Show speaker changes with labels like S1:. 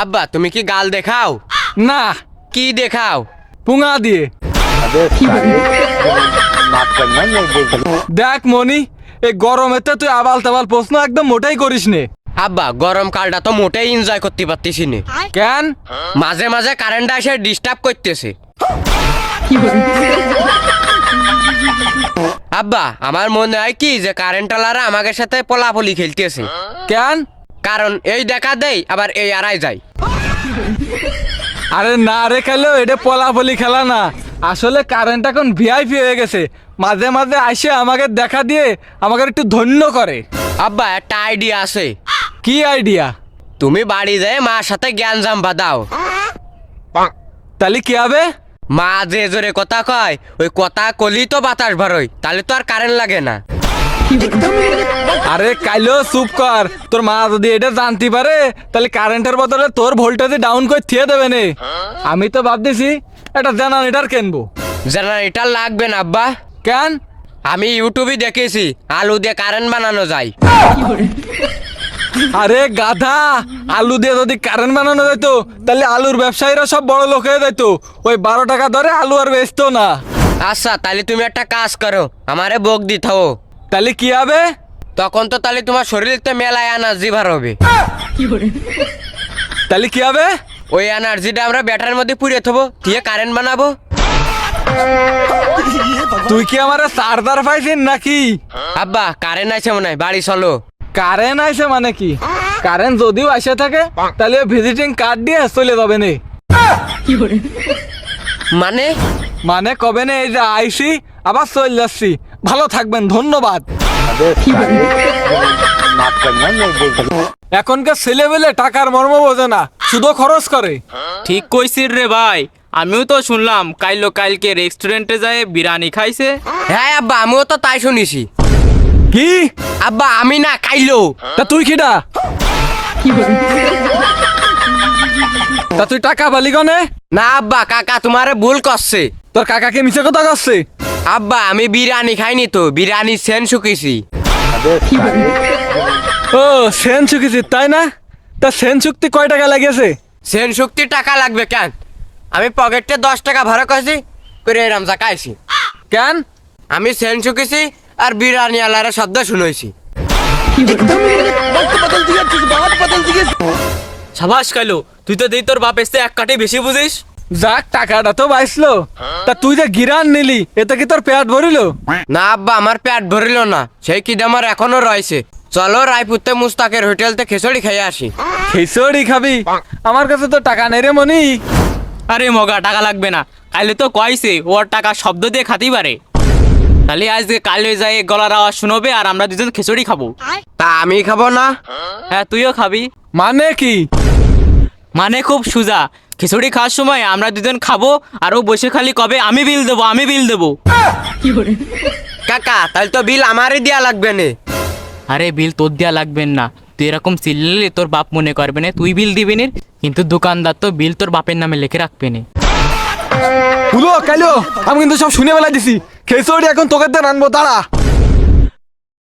S1: আব্বা তুমি কি গাল দেখাও?
S2: না,
S1: কি দেখাও?
S2: পুঙা দিয়ে। দেখ মনি, এই গরমেতে তুই আবাল তাবাল প্রশ্ন একদম মোটাই করিস নে।
S1: আব্বা গরম কালটা তো মোটেই এনজয় করতে পারতেছি না।
S2: কেন?
S1: মাঝে মাঝে কারেন্ট এসে ডিস্টার্ব করতেছে। আব্বা আমার মনে হয় কি যে কারেন্টওয়ালারা আমাদের সাথে পোলাপলি খেলতেছে।
S2: কেন?
S1: কারণ এই দেখা দেই আবার এই আড়াই যায়।
S2: আরে না রে খেলো, এটা পলাপলি খেলা না, আসলে কারেন্ট এখন ভিআইপি হয়ে গেছে। মাঝে মাঝে আসে আমাকে দেখা দিয়ে আমাকে একটু ধন্য করে।
S1: আব্বা একটা আইডিয়া আছে।
S2: কি আইডিয়া?
S1: তুমি বাড়ি যায় মার সাথে জ্ঞান জাম বাদাও।
S2: তাহলে কি হবে?
S1: মা যে জোরে কথা কয় ওই কথা কলি তো বাতাস ভরই, তাহলে তো আর কারেন্ট লাগে না।
S2: আরে কাইলো চুপ কর, তোর মা যদি এটা জানতে পারে তাহলে কারেন্টের বদলে তোর ভোল্টেজ ডাউন করে থিয়ে দেবে নে। আমি তো ভাবতেছি একটা জেনারেটর কিনবো।
S1: জেনারেটর লাগবে না আব্বা।
S2: কেন?
S1: আমি ইউটিউবে দেখেছি আলু দিয়ে কারেন্ট বানানো যায়।
S2: আরে গাধা, আলু দিয়ে যদি কারেন্ট বানানো যেত তাহলে আলুর ব্যবসায়ীরা সব বড় লোক হয়ে যেত। ওই 12 টাকা ধরে আলু আর বেচতো না।
S1: আচ্ছা তাহলে তুমি একটা কাজ করো, আমারে বক দি থাও।
S2: তাহলে কি হবে?
S1: তখন তো তাহলে তোমার শরীরতে মেলায় এনার্জি বার হবে।
S2: তাহলে কি হবে?
S1: ওই এনার্জিটা আমরা ব্যাটারির মধ্যে পুড়িয়ে থবো, দিয়ে কারেন্ট বানাবো।
S2: তুই কি আমার চার্জার পাইছিস নাকি?
S1: আব্বা কারেন্ট আছে মনে হয়, বাড়ি চলো।
S2: কারেন্ট আইছে মানে কি? কারেন্ট যদিও আসে থাকে তাহলে ভিজিটিং কার্ড দিয়ে চলে যাবে নে।
S1: মানে
S2: মানে কবে না এই যে আইসি আবার চলে যাচ্ছি। ভালো থাকবেন, ধন্যবাদ। এখনকার ছেলেবেলে টাকার মর্ম বোঝে না, শুধু খরচ করে।
S3: ঠিক কইছিস রে ভাই, আমিও তো শুনলাম কালকে রেস্টুরেন্টে যায় বিরিয়ানি খাইছে।
S1: হ্যাঁ আব্বা আমিও তো তাই শুনিছি।
S2: কি?
S1: আব্বা আমি না, কাইলো।
S2: তা তুই কিটা? তা তুই টাকা পালি কনে?
S1: না আব্বা কাকা তোমারে ভুল করছে।
S2: তোর কাকাকে মিছে কথা করছে?
S1: আব্বা আমি বিরিয়ানি খাইনি তো, বিরিয়ানি সেন শুকিয়েছি।
S2: ও সেন চুকিছিস তাই না? তা সেন চুক্তি কয় টাকা লাগিয়েছে?
S1: সেন শুক্তি টাকা লাগবে কেন? আমি পকেটে 10 টাকা ভাড়া করছি করে এরাম যা খাইছি।
S2: কেন?
S1: আমি সেন শুকিয়েছি আর বিরিয়ানি আলারে শব্দ শুনেছি।
S3: সাবাস কাইলো, তুই তো দেই তোর বাপ এসে এক কাঠি বেশি বুঝিস।
S2: যাক টাকাটা তো বাইসলো। তা তুই যে গিরান নিলি এতে কি তোর পেট ভরিলো?
S1: না আব্বা আমার পেট ভরিল না, সেই কিড আমার এখনো রয়েছে। চলো রায়পুরতে মুস্তাকের হোটেলতে খিচুড়ি খেয়ে আসি।
S2: খিচুড়ি খাবি? আমার কাছে তো টাকা নেই রে মনি।
S3: আরে মগা টাকা লাগবে না, কাইলে তো কইছে ওর টাকা শব্দ দিয়ে খাতেই পারে। তাহলে আজকে কালে যাই গলার আওয়াজ শুনবে আর আমরা দুজন খিচুড়ি খাবো।
S1: তা আমি খাবো না?
S3: হ্যাঁ তুইও খাবি।
S2: মানে কি?
S3: মানে খুব সোজা, খিচুড়ি খাওয়ার সময় আমরা দুজন খাবো আর ও বসে খালি কবে আমি বিল দেবো আমি বিল দেবো।
S1: কাকা তাহলে তো বিল আমারই দেয়া লাগবে না।
S3: আরে বিল তোর দেওয়া লাগবে না, তুই এরকম চিল্লালে তোর বাপ মনে করবে না তুই বিল দিবি না, কিন্তু দোকানদার তো বিল তোর বাপের নামে লিখে রাখবে না।
S2: হলো কাইলো, আমি কিন্তু সব শুনে বেলা দিছি। খিচুড়ি এখন তোকে রানবো, দাঁড়া।